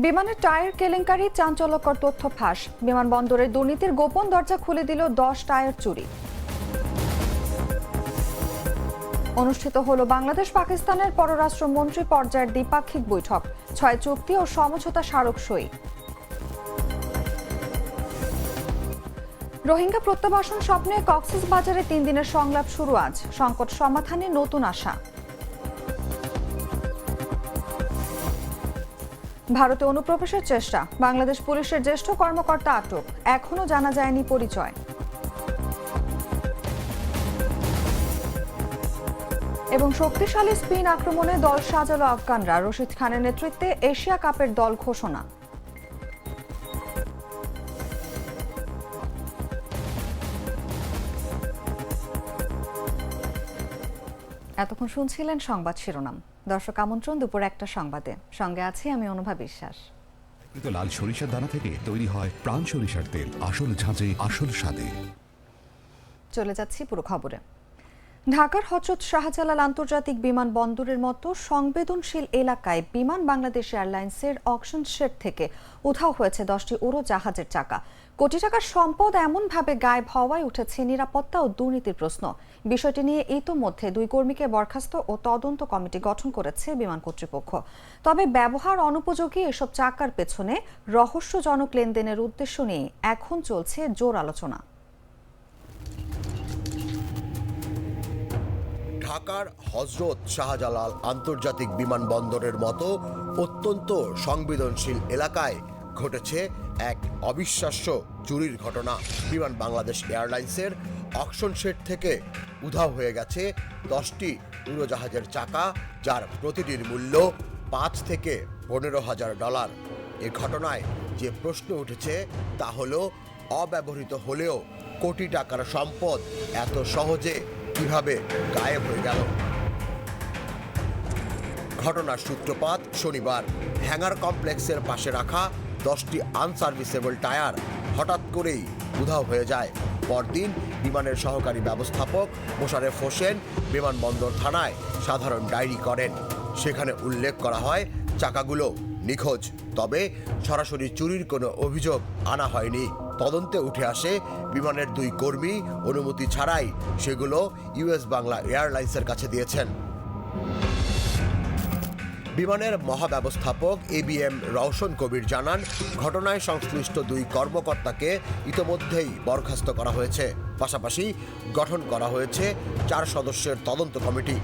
বিমানের টায়ার কেলেঙ্কারি, চাঞ্চল্যকর তথ্য ফাঁস। বিমানবন্দরের দুর্নীতির গোপন দরজা খুলে দিল 10 টায়ার চুরি। অনুষ্ঠিত হলো বাংলাদেশ পাকিস্তানের পররাষ্ট্রমন্ত্রী পর্যায়ের দ্বিপাক্ষিক বৈঠক। 6 চুক্তি ও সমঝোতা স্মারক সই। রোহিঙ্গা প্রত্যাবাসন স্বপ্নে কক্সবাজারে 3 দিনের সংলাপ শুরু আজ। সংকট সমাধানে নতুন আশা। ভারতে অনুপ্রবেশের চেষ্টা, বাংলাদেশ পুলিশের জ্যেষ্ঠ কর্মকর্তা আটক, এখনো জানা যায়নি পরিচয়। এবং শক্তিশালী স্পিন আক্রমণে দল সাজালো আফগানরা, রশিদ খানের নেতৃত্বে এশিয়া কাপের দল ঘোষণা। এতক্ষণ শুনছিলেন সংবাদ শিরোনাম। দর্শক আমন্ত্রণ দুপুর 1টা সংবাদে, সঙ্গে আছি আমি অনুভা বিশ্বাস। লাল সরিষার দানা থেকে তৈরি হয় প্রাণ সরিষার তেল, আসল ঝাঁঝে আসল স্বাদে। চলে যাচ্ছি পুরো খবরে। ঢাকার হযরত শাহজালাল আন্তর্জাতিক বিমানবন্দরের মতো সংবেদনশীল এলাকায় বিমান বাংলাদেশ এয়ারলাইন্সের অকশন শেড থেকে উধাও হয়েছে 10টি উড়োজাহাজের চাকা। কোটি টাকার সম্পদ এমনভাবে গায়েব হওয়ায় উঠেছে নিরাপত্তা ও দুর্নীতির প্রশ্ন। বিষয়টি নিয়ে ইতোমধ্যে 2 কর্মীকে বরখাস্ত ও তদন্ত কমিটি গঠন করেছে বিমান কর্তৃপক্ষ। তবে ব্যবহার অনুপযোগী এসব চাকার পেছনে রহস্যজনক লেনদেনের উদ্দেশ্য নিয়ে এখন চলছে জোর আলোচনা। ঢাকার হযরত শাহজালাল আন্তর্জাতিক বিমানবন্দরের মতো অত্যন্ত সংবেদনশীল এলাকায় ঘটেছে এক অবিশ্বাস্য চুরির ঘটনা। বিমান বাংলাদেশ এয়ারলাইন্সের অকশন শেড থেকে উধাও হয়ে গেছে 10টি উড়োজাহাজের চাকা, যার প্রতিটির মূল্য $5 থেকে $15,000। এ ঘটনায় যে প্রশ্ন উঠেছে তা হলো, অব্যবহৃত হলেও কোটি টাকার সম্পদ এত সহজে কিভাবে গায়েব হয়ে গেল। ঘটনার সূত্রপাত শনিবার। হ্যাঙ্গার কমপ্লেক্সের পাশে রাখা 10টি আনসার্ভিসেবল টায়ার হঠাৎ করেই উধাও হয়ে যায়। পরদিন বিমানের সহকারী ব্যবস্থাপক মোশারেফ হোসেন বিমানবন্দর থানায় সাধারণ ডায়েরি করেন। সেখানে উল্লেখ করা হয় চাকাগুলো নিখোঁজ, তবে সরাসরি চুরির কোনো অভিযোগ আনা হয়নি। তদন্তে উঠে আসে বিমানের 2 কর্মী অনুমতি ছাড়াই সেগুলো ইউএস বাংলা এয়ারলাইন্সের কাছে দিয়েছেন। বিমানের মহাব্যবস্থাপক এবিএম রওশন কবির জানান, ঘটনায় সংশ্লিষ্ট 2 কর্মকর্তাকে ইতোমধ্যেই বরখাস্ত করা হয়েছে। পাশাপাশি গঠন করা হয়েছে 4 সদস্যের তদন্ত কমিটি,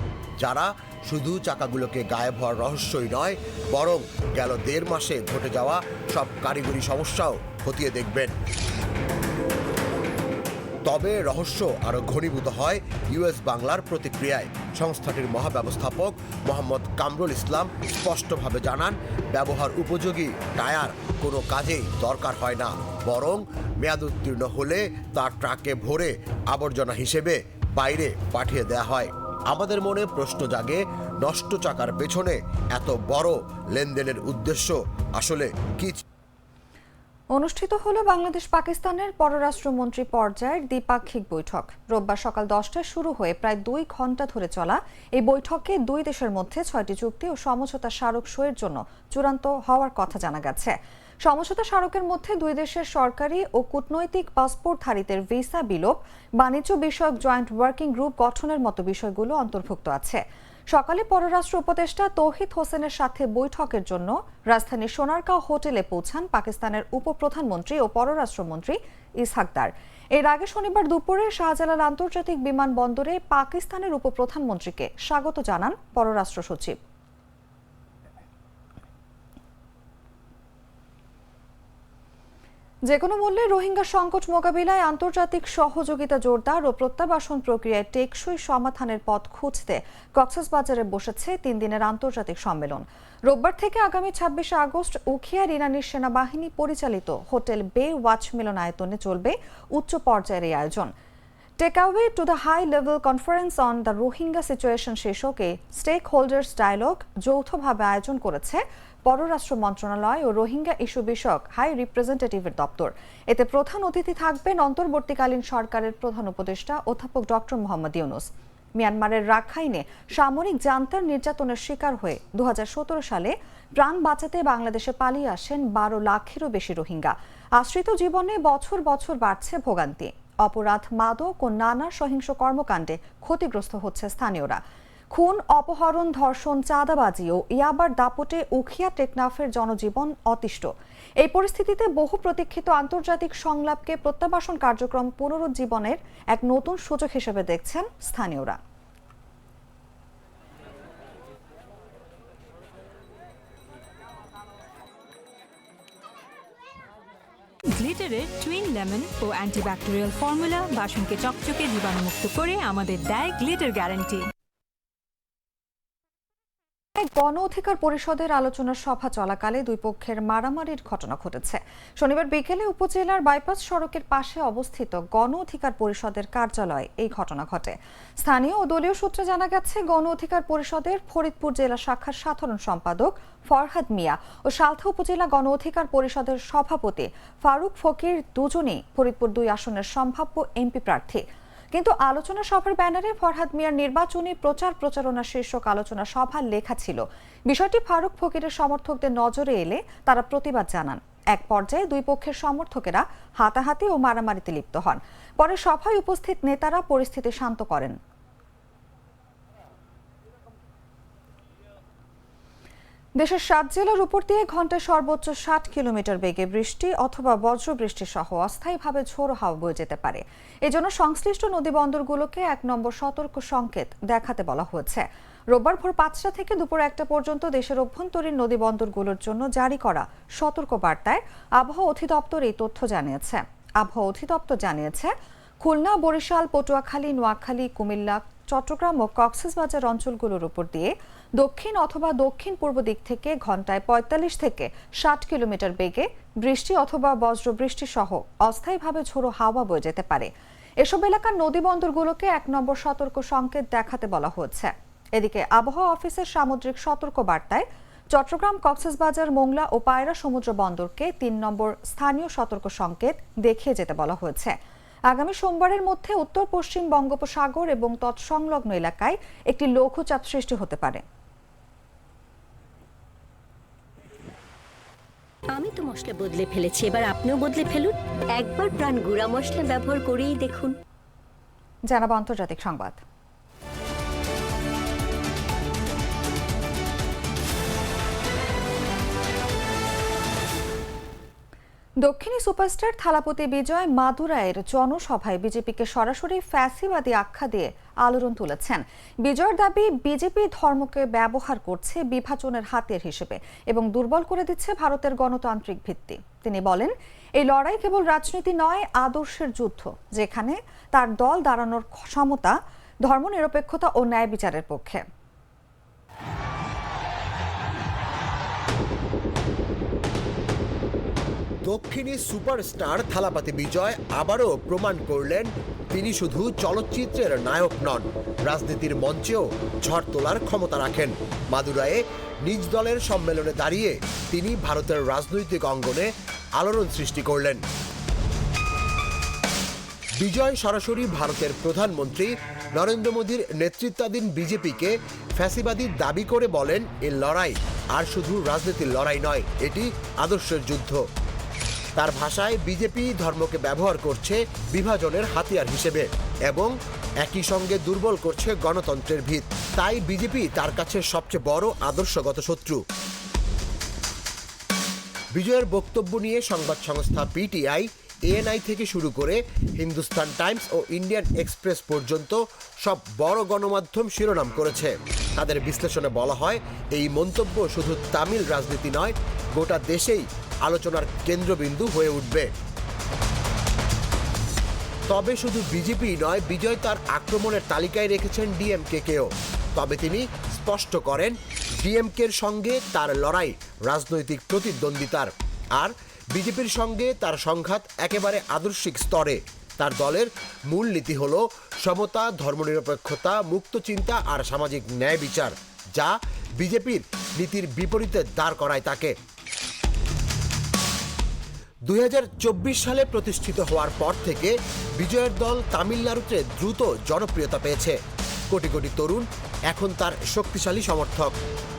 যারা শুধু চাকাগুলোকে গায়েব হওয়ার রহস্যই নয়, বরং গেল 1.5 মাসে ঘটে যাওয়া সব কারিগরি সমস্যাও খতিয়ে দেখবেন। তবে রহস্য আরও ঘনীভূত হয় ইউএস বাংলার প্রতিক্রিয়ায়। সংস্থাটির মহাব্যবস্থাপক মোহাম্মদ কামরুল ইসলাম স্পষ্টভাবে জানান, ব্যবহার উপযোগী টায়ার কোনো কাজেই দরকার হয় না, বরং মেয়াদ উত্তীর্ণ হলে তা ট্রাকে ভরে আবর্জনা হিসেবে বাইরে পাঠিয়ে দেয়া হয়। আমাদের মনে প্রশ্ন জাগে, নষ্ট চাকার পেছনে এত বড় লেনদেনের উদ্দেশ্য আসলে কি? অনুষ্ঠিত হলো বাংলাদেশ পাকিস্তানের পররাষ্ট্রমন্ত্রী পর্যায়ের দ্বিপাক্ষিক বৈঠক। রোববার সকাল 10টায় শুরু হয়ে প্রায় 2 ঘণ্টা ধরে চলা এই বৈঠকে 2 দেশের মধ্যে 6টি চুক্তি ও সমঝোতা স্মারক সইয়ের জন্য চূড়ান্ত হওয়ার কথা জানা গেছে। সমঝোতা স্মারকের মধ্যে 2 দেশের সরকারি ও কূটনৈতিক পাসপোর্টধারীদের ভিসা বিলোপ, বাণিজ্য বিষয়ক জয়েন্ট ওয়ার্কিং গ্রুপ গঠনের মতো বিষয়গুলো অন্তর্ভুক্ত আছে। সকালে পররাষ্ট্র উপদেষ্টা তৌহিদ হোসেনের সাথে বৈঠকের জন্য রাজধানীর সোনারগাঁও হোটেলে পৌঁছান পাকিস্তানের উপপ্রধানমন্ত্রী ও পররাষ্ট্রমন্ত্রী ইসহাক দার। এর আগে শনিবার দুপুরে শাহজালাল আন্তর্জাতিক বিমানবন্দরে পাকিস্তানের উপপ্রধানমন্ত্রীকে স্বাগত জানান পররাষ্ট্র সচিব। যেকোনো মূল্যে রোহিঙ্গা সংকট মোকাবিলায় আন্তর্জাতিক সহযোগিতা জোরদার ও প্রত্যাবাসন প্রক্রিয়ায় টেকসই সমাধানের পথ খুঁজতে কক্সবাজারে বসেছে 3 দিনের আন্তর্জাতিক সম্মেলন। রোববার থেকে আগামী 26 আগস্ট উখিয়ার ইরানি সেনাবাহিনী পরিচালিত হোটেল বে ওয়াচ মিলনায়তনে চলবে উচ্চ পর্যায়ের এই আয়োজন। Takeaway to the high level conference on the Rohingya situation শীর্ষক এই স্টেক হোল্ডার্স ডায়ালগ যৌথভাবে আয়োজন করেছে পররাষ্ট্র মন্ত্রণালয় ও রোহিঙ্গা ইস্যু বিষয়ক হাই রিপ্রেজেন্টেটিভের দপ্তর। এতে প্রধান অতিথি থাকবেন অন্তর্বর্তীকালীন সরকারের প্রধান উপদেষ্টা অধ্যাপক ডক্টর মোহাম্মদ ইউনুস। মিয়ানমারের রাখাইনে সামরিক জান্তার নির্যাতনের শিকার হয়ে 2017 সালে প্রাণ বাঁচাতে বাংলাদেশে পালিয়ে আসেন 12 লাখেরও বেশি রোহিঙ্গা। আশ্রিত জীবনে বছর বছর বাড়ছে ভোগান্তি। অপরাধ, মাদক ও নানা সহিংস কর্মকাণ্ডে ক্ষতিগ্রস্ত হচ্ছে স্থানীয়রা। খুন, অপহরণ, ধর্ষণ, চাঁদাবাজি ও ইয়াবার দাপটে উখিয়া টেকনাফের জনজীবন অতিষ্ঠ। এই পরিস্থিতিতে বহু প্রতীক্ষিত আন্তর্জাতিক সংলাপকে প্রত্যাবাসন কার্যক্রম পুনরুজ্জীবনের এক নতুন সুযোগ হিসেবে দেখছেন স্থানীয়রা। গ্লিটারের টুইন লেমন ও অ্যান্টিব্যাকটেরিয়াল ফর্মুলা বাসনকে চকচকে জীবাণুমুক্ত করে আমাদের দেয় গ্লিটার গ্যারান্টি। গণ অধিকার পরিষদের আলোচনা সভা চলাকালে দুই পক্ষের মারামারির ঘটনা ঘটেছে। শনিবার বিকেলে উপজেলার বাইপাস সড়কের পাশে অবস্থিত গণ অধিকার পরিষদের কার্যালয়ে এই ঘটনা ঘটে। স্থানীয় ও দলীয় সূত্রে জানা গেছে, গণ অধিকার পরিষদের ফরিদপুর জেলা শাখার সাধারণ সম্পাদক ফরহাদ মিয়া ও সালথা উপজেলা গণ অধিকার পরিষদের সভাপতি ফারুক ফকির দুজনেই ফরিদপুর 2 আসনের সম্ভাব্য এমপি প্রার্থী। কিন্তু আলোচনা সভার ব্যানারে ফরহাদ মিয়ার নির্বাচনী প্রচারণা শীর্ষক আলোচনা সভা লেখা ছিল। বিষয়টি ফারুক ফকিরের সমর্থকদের নজরে এলে তারা প্রতিবাদ জানান। এক পর্যায়ে দুই পক্ষের সমর্থকেরা হাতাহাতি ও মারামারিতে লিপ্ত হন। পরে সভায় উপস্থিত নেতারা পরিস্থিতি শান্ত করেন। দেশের 7 জেলার উপর দিয়ে ঘন্টায় সর্বোচ্চ 60 কিলোমিটার বেগে বৃষ্টি অথবা বজ্রবৃষ্টি সহ অস্থায়ীভাবে ঝোড়ো হাওয়া বয়ে যেতে পারে। এজন্য সংশ্লিষ্ট নদীবন্দরগুলোকে 1 নম্বর সতর্ক সংকেত দেখাতে বলা হয়েছে। রোববার ভোর 5টা থেকে দুপুর 1টা পর্যন্ত দেশের অভ্যন্তরীণ নদীবন্দরগুলোর জন্য জারি করা সতর্ক বার্তায় আবহাওয়া অধিদপ্তর এই তথ্য জানিয়েছে। আবহাওয়া অধিদপ্তর জানিয়েছে, খুলনা, বরিশাল, পটুয়াখালী, নোয়াখালী, কুমিল্লা, চট্টগ্রাম ও কক্সবাজার অঞ্চলগুলোর উপর দিয়ে দক্ষিণ অথবা দক্ষিণ পূর্ব দিক থেকে ঘন্টায় 45 থেকে 60 কিলোমিটার বেগে বৃষ্টি অথবা বজ্রবৃষ্টি সহ অস্থায়ীভাবে ঝোড়ো হাওয়া বয়ে যেতে পারে। এসব এলাকার নদীবন্দরগুলোকে 1 নম্বর সতর্ক সংকেত দেখাতে বলা হয়েছে। এদিকে আবহাওয়া অফিসের সামুদ্রিক সতর্ক বার্তায় চট্টগ্রাম, কক্সবাজার, মোংলা ও পায়রা সমুদ্র বন্দরকে 3 নম্বর স্থানীয় সতর্ক সংকেত দেখিয়ে যেতে বলা হয়েছে। আগামী সোমবারের মধ্যে উত্তর পশ্চিম বঙ্গোপসাগর এবং তৎসংলগ্ন এলাকায় একটি লঘুচাপ সৃষ্টি হতে পারে। আমি তো মশলা বদলে ফেলেছি, এবার আপনিও বদলে ফেলুন। একবার প্রাণ গুঁড়া মশলা ব্যবহার করেই দেখুন। জানাবো আন্তর্জাতিক সংবাদ। দক্ষিণী সুপারস্টার থালাপতি বিজয় মাদুরাইয়ের জনসভায় বিজেপিকে সরাসরি ফ্যাসিবাদী আখ্যা দিয়ে আলোড়ন তুলেছেন। বিজয়ের দাবি, বিজেপি ধর্মকে ব্যবহার করছে বিভাজনের হাতিয়ার হিসেবে এবং দুর্বল করে দিচ্ছে ভারতের গণতান্ত্রিক ভিত্তি। তিনি বলেন, এই লড়াই কেবল রাজনীতি নয়, আদর্শের যুদ্ধ, যেখানে তার দল দাঁড়ানোর ক্ষমতা ধর্মনিরপেক্ষতা ও ন্যায় বিচারের পক্ষে। দক্ষিণী সুপারস্টার থালাপতি বিজয় আবারও প্রমাণ করলেন তিনি শুধু চলচ্চিত্রের নায়ক নন, রাজনীতির মঞ্চেও ঝড় তোলার ক্ষমতা রাখেন। মাদুরাইয়ে নিজ দলের সম্মেলনে দাঁড়িয়ে তিনি ভারতের রাজনৈতিক অঙ্গনে আলোড়ন সৃষ্টি করলেন। বিজয় সরাসরি ভারতের প্রধানমন্ত্রী নরেন্দ্র মোদীর নেতৃত্বাধীন বিজেপিকে ফ্যাসিবাদী দাবি করে বলেন, এই লড়াই আর শুধু রাজনীতির লড়াই নয়, এটি আদর্শের যুদ্ধ। তার ভাষায়, বিজেপি ধর্মকে ব্যবহার করছে বিভাজনের হাতিয়ার হিসেবে এবং একই সঙ্গে দুর্বল করছে গণতন্ত্রের ভিত। তাই বিজেপি তার কাছে সবচেয়ে বড় আদর্শগত শত্রু। বিজয়ের বক্তব্য নিয়ে সংবাদ সংস্থা পিটিআই, এএনআই থেকে শুরু করে হিন্দুস্তান টাইমস ও ইন্ডিয়ান এক্সপ্রেস পর্যন্ত সব বড় গণমাধ্যম শিরোনাম করেছে। তাদের বিশ্লেষণে বলা হয়, এই মন্তব্য শুধু তামিল রাজনীতি নয়, গোটা দেশেই আলোচনার কেন্দ্রবিন্দু হয়ে উঠবে। তবে শুধু বিজেপি নয়, বিজয় তার আক্রমণের তালিকায় রেখেছেন ডিএমকে-কেও। তবে তিনি স্পষ্ট করেন, ডিএমকের সঙ্গে তার লড়াই রাজনৈতিক প্রতিদ্বন্দ্বিতার, আর বিজেপির সঙ্গে তার সংঘাত একেবারে আদর্শিক স্তরে। তার দলের মূল নীতি হল সমতা, ধর্মনিরপেক্ষতা, মুক্ত চিন্তা আর সামাজিক ন্যায় বিচার, যা বিজেপির নীতির বিপরীতে দাঁড় করায় তাকে। 2024 সালে প্রতিষ্ঠিত হওয়ার পর থেকে বিজয়ের দল তামিলনাড়ুতে দ্রুত জনপ্রিয়তা পেয়েছে। কোটি কোটি তরুণ এখন তার শক্তিশালী সমর্থক।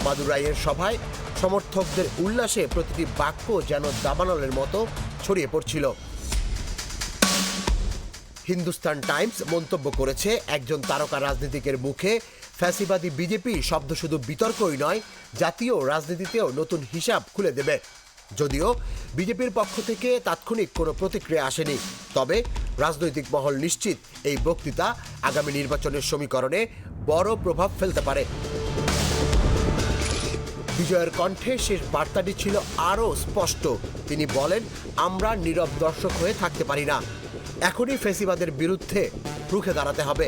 মাদুরাইয়ের সভায় সমর্থকদের উল্লাসে প্রতিটি বাক্য যেন দাবানলের মতো ছড়িয়ে পড়ছিল। হিন্দুস্তান টাইমস মন্তব্য করেছে, একজন তারকা রাজনীতিকের মুখে ফ্যাসিবাদী বিজেপি শব্দ শুধু বিতর্কই নয়, জাতীয় রাজনীতিতেও নতুন হিসাব খুলে দেবে। যদিও বিজেপির পক্ষ থেকে তাৎক্ষণিক কোনো প্রতিক্রিয়া আসেনি, তবে রাজনৈতিক মহল নিশ্চিত এই বক্তৃতা আগামী নির্বাচনের সমীকরণে বড় প্রভাব ফেলতে পারে। বিজয়ের কণ্ঠে শেষ বার্তাটি ছিল আরও স্পষ্ট। তিনি বলেন, আমরা নীরব দর্শক হয়ে থাকতে পারি না, এখনই ফ্যাসিবাদের বিরুদ্ধে রুখে দাঁড়াতে হবে।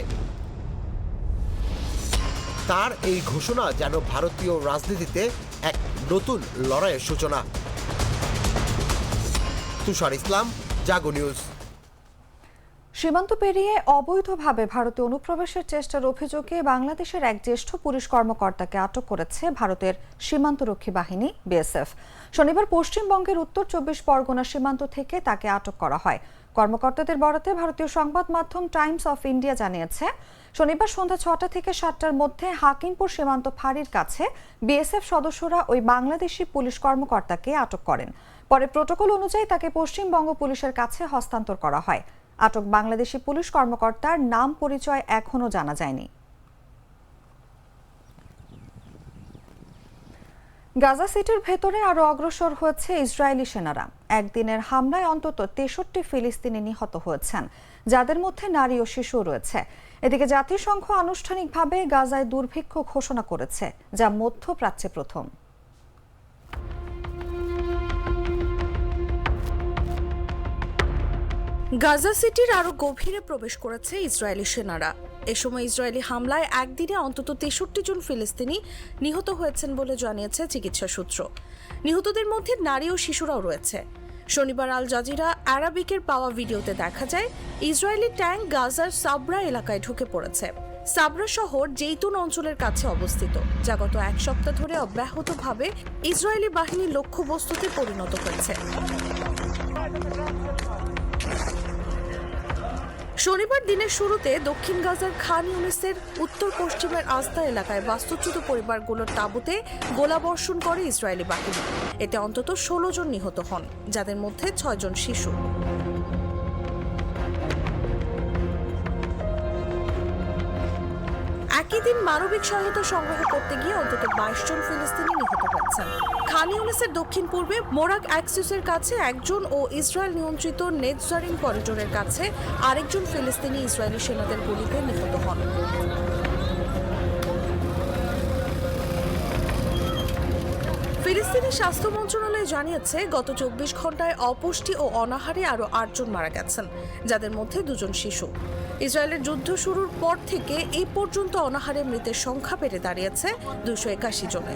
তার এই ঘোষণা যেন ভারতীয় রাজনীতিতে এক নতুন লড়াইয়ের সূচনা। তুষার ইসলাম, জাগো নিউজ। সীমান্ত পেরিয়ে অবৈধভাবে ভারতে অনুপ্রবেশের চেষ্টার অভিযোগে বাংলাদেশের এক জ্যেষ্ঠ পুলিশ কর্মকর্তাকে আটক করেছে ভারতের সীমান্তরক্ষী বাহিনী বিএসএফ। শনিবার পশ্চিমবঙ্গের উত্তর 24 পরগনা সীমান্ত থেকে তাকে আটক করা হয়। কর্মকর্তাদের বরাতে ভারতীয় সংবাদ মাধ্যম টাইমস অফ ইন্ডিয়া জানিয়েছে, শনিবার সন্ধ্যা 6টা থেকে 7টার মধ্যে হাকিমপুর সীমান্ত ফাঁড়ির কাছে বিএসএফ সদস্যরা ওই বাংলাদেশি পুলিশ কর্মকর্তাকে আটক করেন। পরে প্রটোকল অনুযায়ী তাকে পশ্চিমবঙ্গ পুলিশের কাছে হস্তান্তর করা হয়। আটক বাংলাদেশি পুলিশ কর্মকর্তার নাম পরিচয় এখনো জানা যায়নি। গাজা সিটির ভেতরে আরো অগ্রসর হয়েছে ইসরায়েলি সেনারা। একদিনের হামলায় অন্তত 63 ফিলিস্তিনি নিহত হয়েছেন, যাদের মধ্যে নারী ও শিশু রয়েছে। এদিকে জাতিসংঘ আনুষ্ঠানিকভাবে গাজায় দুর্ভিক্ষ ঘোষণা করেছে, যা মধ্যপ্রাচ্যে প্রথম। গাজা সিটির আরো গভীরে প্রবেশ করেছে ইসরায়েলি সেনারা। এ সময় ইসরায়েলি হামলায় একদিনে অন্তত 63 জন ফিলিস্তিনি নিহত হয়েছেন বলে জানিয়েছে চিকিৎসা সূত্র। নিহতদের মধ্যে নারী ও শিশুরাও রয়েছে। শনিবার আল জাজিরা আরাবিকের পাওয়া ভিডিওতে দেখা যায়, ইসরায়েলি ট্যাঙ্ক গাজার সাবরা এলাকায় ঢুকে পড়েছে। সাবরা শহর জেইতুন অঞ্চলের কাছে অবস্থিত, যা গত এক সপ্তাহ ধরে অব্যাহতভাবে ইসরায়েলি বাহিনীর লক্ষ্যবস্তুতে পরিণত হয়েছে। শনিবার দিনের শুরুতে দক্ষিণ গাজার খান ইউনিসের উত্তর পশ্চিমের আস্তা এলাকায় বাস্তুচ্যুত পরিবারগুলোর তাঁবুতে গোলাবর্ষণ করে ইসরায়েলি বাহিনী। এতে অন্তত 16 জন নিহত হন, যাদের মধ্যে 6 জন শিশু। একই দিন মানবিক সহায়তা সংগ্রহ করতে গিয়ে অন্তত 22 জন ফিলিস্তিনি নিহত হয়েছেন। খান ইউনিসের দক্ষিণ পূর্বে মোরাক অ্যাক্সিসের কাছে একজন ও ইসরায়েল নিয়ন্ত্রিত নেটজারিন করিডোরের কাছে আরেকজন ফিলিস্তিনি ইসরায়েলি সেনাদের গুলিতে নিহত হন। ফিলিস্তিনি স্বাস্থ্য মন্ত্রণালয় জানিয়েছে, গত 24 ঘন্টায় অপুষ্টি ও অনাহারে আরও 8 জন মারা গেছেন, যাদের মধ্যে 2 জন শিশু। ইসরায়েলের যুদ্ধ শুরুর পর থেকে এই পর্যন্ত অনাহারে মৃতের সংখ্যা বেড়ে দাঁড়িয়েছে 281 জনে।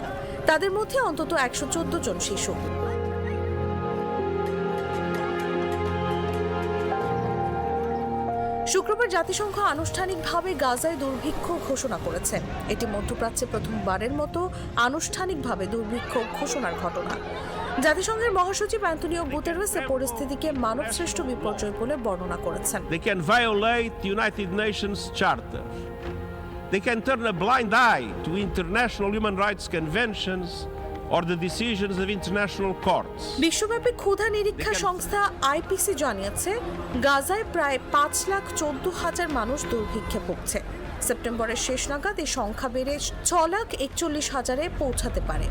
তাদের মধ্যে অন্তত 114 জন শিশু। শুক্রবার জাতিসংঘ আনুষ্ঠানিকভাবে গাজায় দুর্ভিক্ষ ঘোষণা করেছে। এটি মধ্যপ্রাচ্যে প্রথমবারের মতো আনুষ্ঠানিকভাবে দুর্ভিক্ষ ঘোষণার ঘটনা। জাতিসংঘের মহাসচিব অ্যান্টনিও গুতেরেস এই পরিস্থিতিকে মানবসৃষ্ট বিপর্যয় বলে বর্ণনা করেছেন। They can violate United Nations Charter. They can turn a blind eye to international human rights conventions or the decisions of international courts. বিশ্বব্যাপী ক্ষুধা নিরীক্ষা সংস্থা আইপিসি জানিয়েছে, গাজায় প্রায় 5,14,000 মানুষ দুর্ভিক্ষে ভুগছে। সেপ্টেম্বরের শেষ নাগাদ এই সংখ্যা বেড়ে 6,41,000-এ পৌঁছাতে পারে।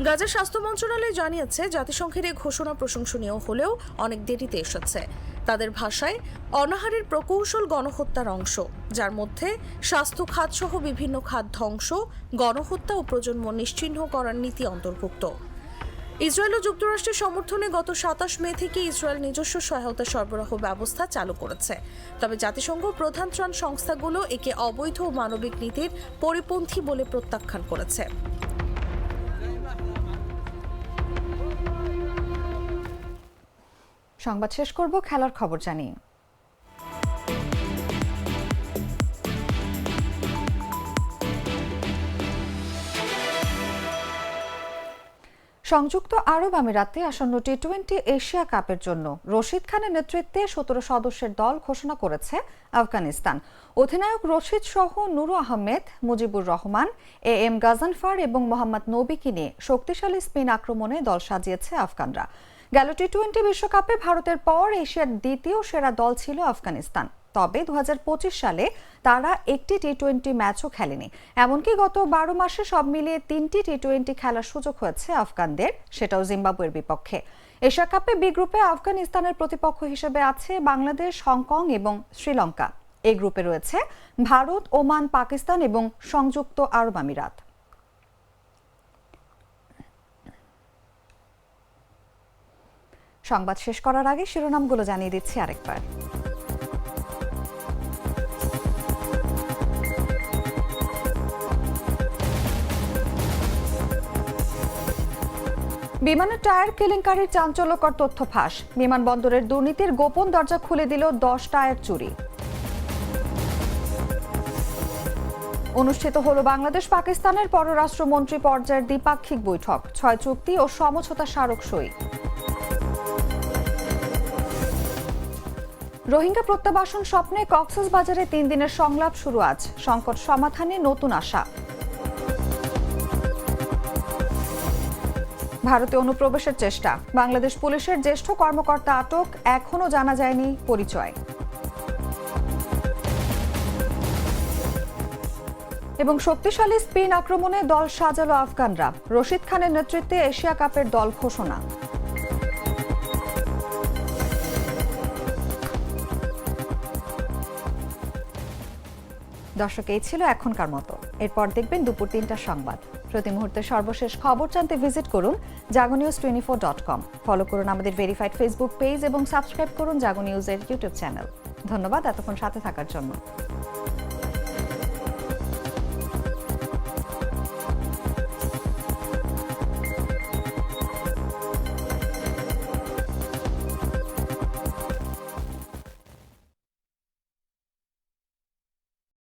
গাজা স্বাস্থ্য মন্ত্রণালয় জানিয়েছে, জাতিসংঘের এই ঘোষণা প্রশংসনীয় হলেও অনেক দেরিতে এসেছে। তাদের ভাষায়, অনাহারের প্রকৌশল গণহত্যার অংশ, যার মধ্যে স্বাস্থ্য খাত সহ বিভিন্ন খাত ধ্বংস, গণহত্যা ও প্রজন্ম নিশ্চিহ্ন করার নীতি অন্তর্ভুক্ত। ইসরায়েল ও যুক্তরাষ্ট্রের সমর্থনে গত 27 মে থেকে ইসরায়েল নিজস্ব সহায়তা সরবরাহ ব্যবস্থা চালু করেছে। তবে জাতিসংঘ প্রধান ত্রাণ সংস্থাগুলো একে অবৈধ মানবিক নীতির পরিপন্থী বলে প্রত্যাখ্যান করেছে। সংবাদ শেষ করব খেলার খবর জানিয়ে। সংযুক্ত আরব আমিরাতে আসন্ন টি-20 এশিয়া কাপের জন্য রশিদ খানের নেতৃত্বে 17 সদস্যের দল ঘোষণা করেছে আফগানিস্তান। অধিনায়ক রশিদ সহ নুরু আহমেদ, মুজিবুর রহমান, এম গাজানফার এবং মোহাম্মদ নবীকে নিয়ে শক্তিশালী স্পিন আক্রমণে দল সাজিয়েছে আফগানরা। গেল টি-20 বিশ্বকাপে ভারতের পর এশিয়ার দ্বিতীয় সেরা দল ছিল আফগানিস্তান। তবে 2025 সালে তারা একটি টি-20 ম্যাচও খেলেনি। এমনকি গত 12 মাসে সব মিলিয়ে 3টি টি-20 খেলার সুযোগ হয়েছে আফগানদের, সেটাও জিম্বাবুয়ের বিপক্ষে। এশিয়া কাপে বি গ্রুপে আফগানিস্তানের প্রতিপক্ষ হিসেবে আছে বাংলাদেশ, হংকং এবং শ্রীলঙ্কা। এই গ্রুপে রয়েছে ভারত, ওমান, পাকিস্তান এবং সংযুক্ত আরব আমিরাত। সংবাদ শেষ করার আগে শিরোনামগুলো জানিয়ে দিচ্ছি আরেকবার। বিমানের টায়ার কেলেঙ্কারির চাঞ্চল্যকর তথ্য ফাঁস। বিমানবন্দরের দুর্নীতির গোপন দরজা খুলে দিল 10 টায়ার চুরি। অনুষ্ঠিত হলো বাংলাদেশ পাকিস্তানের পররাষ্ট্রমন্ত্রী পর্যায়ের দ্বিপাক্ষিক বৈঠক। 6 চুক্তি ও সমঝোতা স্মারক সই। রোহিঙ্গা প্রত্যাবাসন স্বপ্নে কক্সবাজারে 3 দিনের সংলাপ শুরু আজ। সংকট সমাধানে নতুন আশা। ভারতে অনুপ্রবেশের চেষ্টা। বাংলাদেশ পুলিশের জ্যেষ্ঠ কর্মকর্তা আটক, এখনও জানা যায়নি পরিচয়। এবং শক্তিশালী স্পিন আক্রমণে দল সাজালো আফগানরা। রশিদ খানের নেতৃত্বে এশিয়া কাপের দল ঘোষণা। দর্শক, এই ছিল এখনকার মতো। এরপর দেখবেন দুপুর 3টার সংবাদ। প্রতি মুহূর্তে সর্বশেষ খবর জানতে ভিজিট করুন jagonews24.com। ফলো করুন আমাদের ভেরিফাইড ফেসবুক পেজ এবং সাবস্ক্রাইব করুন জাগো নিউজের ইউটিউব চ্যানেল। ধন্যবাদ এতক্ষণ সাথে থাকার জন্য।